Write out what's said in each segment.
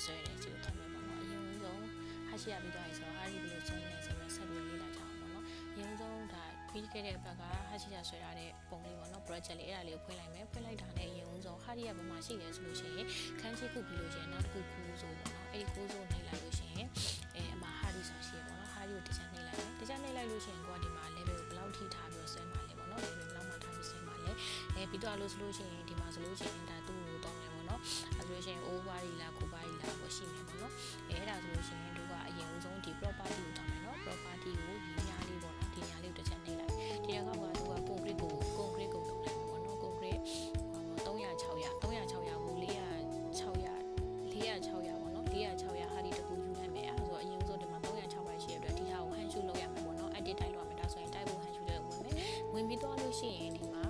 ဆွဲတယ်ဒီလိုထားမယ်ပေါ့နော်အရင်ဆုံးဟာရှိရပြီးသွားပြီဆိုတော့ဟာဒီဘယ်လိုဆွဲလဲဆိုတော့ဆက်ပြီးလေ့လာကြအောင်ပေါ့နော်အရင်ဆုံးဒါပြီးခဲ့တဲ့ဘက်ကဟာရှိရဆွဲထားတဲ့ပုံလေးပေါ့နော် project လေးအဲ့ဒါလေးကိုဖွင့်လိုက်မယ်ဖွင့်လိုက်တာနဲ့အရင်ဆုံးဟာဒီရဘယ်မှာရှိလဲဆိုလို့ရှိရင်ခန်းကြီးခုပြီးလို့ရှိရင်နောက်တစ်ခုခိုးစိုးပေါ့နော်အဲ့ဒီခိုးစိုးနှိပ်လိုက်လို့ရှိရင်အမှာဟာဒီဆိုရှိရပေါ့နော်ဟာဒီကိုတစ်ချက်နှိပ်လိုက်မယ်တစ်ချက်နှိပ်လိုက်လို့ရှိရင်ကိုကဒီမှာ level ကိုဘယ်လောက်ထိထားပြီးတော့ဆွဲမှာလဲပေါ့နော် level ဘယ်လောက်မှထားပြီးဆွဲမှာလဲပြီးတော့လို့ဆိုလို့ရှိရင်ဒီမှာဆိုလို့ရှိရင်ဒါသူ့ကိုတောင်းမယ်ပေါ့နော်အဲဆိုလို့ရှိရင် over ရီလား cover ရီလားပေါ့ရှိမယ်ပေါ့နော်အဲ့ဒါဆိုလို့ရှိရင်တို့ကအရင်ဆုံးဒီ property ကိုတောင်းမယ်နော် property ကိုဒီညာလေးပေါ့နော်ဒီညာလေးကိုတစ်ချက်နှိပ်လိုက်ဒီတစ်ခါကသူက concrete ကိုတောင်းလိုက်မယ်ပေါ့နော် concrete 300 600 300 600ကို400 600ပေါ့နော်400 600ဟာဒီတကူယူလိုက်မယ်အဲဆိုအရင်ဆုံးဒီမှာ300 600ရှိရတဲ့ဒီဟာကို hand shoot လုပ်ရမယ်ပေါ့နော် edit တိုက်လုပ်ရမယ်ဒါဆိုရင်တိုက်ဖို့ hand shoot လုပ်ဝင်မယ်ဝင်ပြီးတော့လို့ရှိရင်ဒီမှာ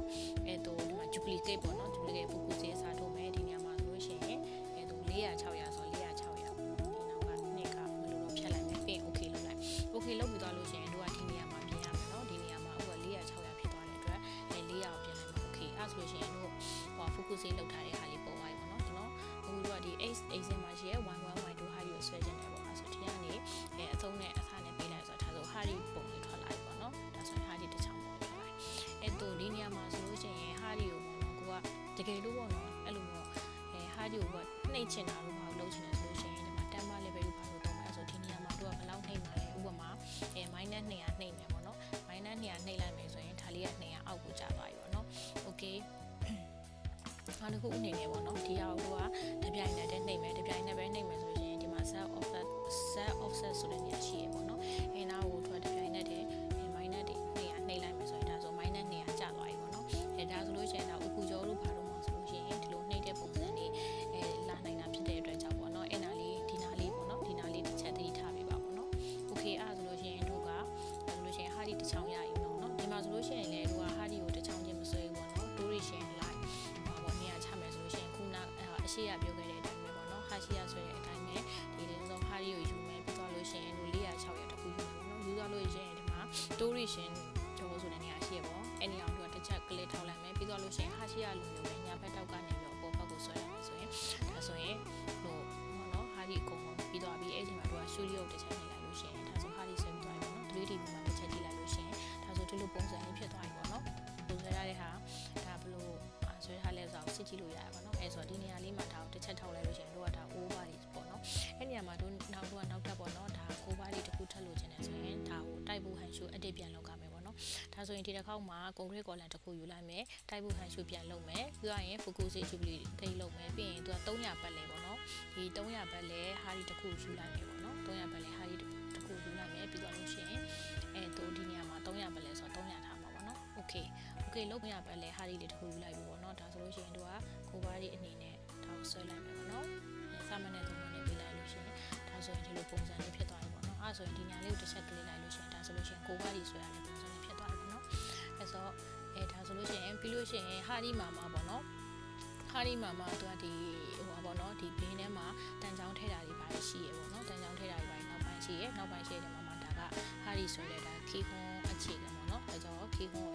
ဒီမှာ duplicate ပေါ့နော် duplicate ပုဂ္ဂိုလ်ကြီးအစားထိုးမယ်ဒီနေရာမှာဆိုလို့ရှိရင်400 600ဆို400 600ပေါ့နော်ဒီနောက်ကနှစ်ကမလို့တော့ဖြတ်လိုက်မယ်ပြီး okay လုပ်လိုက် okay လုပ်ပြီးတော့လို့ရှိရင်တို့ကဒီနေရာမှာပြင်ရမယ်နော်ဒီနေရာမှာအခုက400 600ဖြစ်သွားတဲ့အတွက်400ကိုပြင်လိုက်မှာ okay အဲဆိုလို့ရှိရင်တို့focus လေးလောက်ထားတဲ့ဟာလေးပေါ်သွားပြီပေါ့နော်ကျွန်တော်အခုတို့ကဒီ exam မှာရှိရဲ1112ဟာဒီကိုဆွဲခြင်းတယ်ပေါ့အဲဆိုဒီကနေအဆုံးနဲ့အစားနဲ့ပေးလိုက်ဆိုတော့ဒါဆိုဟာဒီပုံလေးထွက်လာပြီပေါ့နော်ဒါဆိုရင်ဟာဒီတစ်ချောင်းပုံလေးထွက်လာပြီဒီနေရာမှာဆိုလို့ရှိရင်ဟာဒီကိုပေါ့နော်ကိုကတကယ်လို့ပေါ့နော်အဲ့လိုမျိုးဟာဒီကိုကနှိပ်ချင်တာလို့ဘာလို့လုပ်ချင်လဲဆိုလို့ရှိရင်ဒီမှာ temper level ကိုဘာလို့တော့မလဲဆိုဒီနေရာမှာတို့ကဘယ်လောက်နှိပ်မှာလဲဥပမာ-200နှိပ်မယ်ပေါ့နော်-200နှိပ်လိုက်မယ်ဆိုရင်ဒါလေးက200အောက်ကိုကျသွားပြီပေါ့နော် okayနောက်တစ်ခုအနေနဲ့ပေါ့နော်ဒီဟာကိုကတပြိုင်နက်တည်းနှိပ်မယ်တပြိုင်နက်ပဲနှိပ်မယ်ဆိုလို့ရှိရင်ဒီမှာ set offset ဆိုတဲ့နေရာရှိရပေါ့နော်နာကိုထွက်တပြိုင်နက်တည်း minus တွေနှိပ်လိုက်မယ်ဆိုရင်ဒါဆို minus 200ကျသွားပြီပေါ့နော်ဒါဆိုလို့ရှိရင်ဥပ္ပူကျော်တို့ဘာလို့မှဆိုလို့ရှိရင်ဒီလိုနှိပ်တဲ့ပုံစံလေးလာနိုင်တာဖြစ်တဲ့အတွက်ကြောင့်ပေါ့နော်နာလေးဒီနာလေးပေါ့နော်ဒီနာလေးတစ်ချက်သတိထားပေးပါပေါ့နော် okay အဲ့ဒါဆိုလို့ရှိရင်တို့ကဆိုလို့ရှိရင်ဟာဒီတစ်ချောင်းရပြီနော်ဒီမှာဆိုလို့ရှိရင်လည်းတို့ကဟာဒီကိုတစ်ချောင်းချင်းမဆွဲဘူးပေါ့နော် duration line နေရာချမယ်ဆိုလို့ရှိရင်ခုနအရှိရပြောခဲ့တဲ့အတိုင်းပဲပေါ့နော်ဟာရှိရဆွဲတဲ့အတိုင်းပဲဒီလိုဆိုဟာဒီကိုယူမယ်ပြီးသွားလို့ရှိရင်တို့400 600တခုယူမယ်ပေါ့နော်ယူသွားလို့ရှိရင်ဒီမှာ duration ကျော်ဆိုတဲ့နေရာရှိရပေါ့အဲ့နေရာကိုတစ်ချက် click ထောက်လိုက်မယ်ပြီးသွားလို့ရှိရင်ဟာရှိရလိုမျိုးပဲညာဘက်တောက်ကနေပြီးတော့အပေါ်ဘက်ကိုဆွဲလိုက်မယ်ဆိုရင်ဒါဆိုရင်တို့ပေါ့နော်ဟာဒီအကုန်လုံးပြီးသွားပြီအဲ့ဒီမှာတို့က studio တစ်ချက်နေလိုက်လို့ရှိရင်ဒါဆိုဟာဒီဆွဲပြီးသွားပြီပေါ့နော် 3D မှာတစ်ချက်ကြည့်လိုက်လို့ရှိရင်ဒါဆိုဒီလိုပုံစံလေးဖြစ်သွားပြီပေါ့နော်ပုံစံရတဲ့ဟာဒါဘလို့ဆွဲထားလဲဆိုတော့စစ်ကြည့်လို့ရရပါတော့အဲဆိုတော့ဒီနေရာလေးမှာဒါကိုတစ်ချက်ထောက်လိုက်လို့ရှိရင်တို့ကဒါ over လေးပေါ့နော်အဲ့နေရာမှာတို့နောက်ထပ်ပေါ့နော်ဒါ cover လေးတစ်ခုထပ်လို့ခြင်းတယ်ဆိုရင်ဒါကိုတိုက်ဖို့ hand shoot edit ပြန်လုပ်ကြမယ်ပေါ့နော်ဒါဆိုရင်ဒီတစ်ခေါက်မှာ concrete column တစ်ခုယူလိုက်မယ်တိုက်ဖို့ hand shoot ပြန်လုပ်မယ်ပြီးတော့ရင် focus duplicate ထိလုပ်မယ်ပြီးရင်သူက300ပတ်လဲပေါ့နော်ဒီ300ပတ်လဲဟာဒီတစ်ခုယူလိုက်မယ်ပေါ့နော်300ပတ်လဲဟာဒီတစ်ခုယူလိုက်မယ်ပြီးတော့လို့ရှိရင်တို့ဒီနေရာမှာ300ပတ်လဲဆိုတော့300ထားမှာပေါ့နော် okay လုပ်ရပါလေဟာဒီလေးတစ်ခုယူလိုက်ပြီပေါ့နော်ဒါဆိုလို့ရှိရင်တို့က cover လေးအနေနဲ့ဒါကိုဆွဲလိုက်မယ်ပေါ့နော်စာမနဲ့သုံးမနဲ့ပေးလိုက်လို့ရှိရင်ဒါဆိုရင်ဒီလိုပုံစံလေးဖြစ်သွားပြီပေါ့နော်အဲဆိုရင်ဒီညာလေးကိုတစ်ချက်ကလေးလိုက်လို့ရှိရင်ဒါဆိုလို့ရှိရင် cover လေးဆွဲရတဲ့ပုံစံလေးဖြစ်သွားပြီပေါ့နော်အဲဆိုဒါဆိုလို့ရှိရင်ပြီးလို့ရှိရင်ဟာဒီမှာပေါ့နော်ဟာဒီမှာသူကဒီပေါ့နော်ဒီဘင်းထဲမှာတန်ချောင်းထည့်တာတွေပါရှိရပေါ့နော်တန်ချောင်းထည့်တာတွေပါနောက်ပိုင်းရှိရတဲ့မှာဒါကဟာဒီဆွဲတဲ့ဒါခီခွန်းအခြေခံပေါ့နော်အဲကြောင့်ခီခွန်း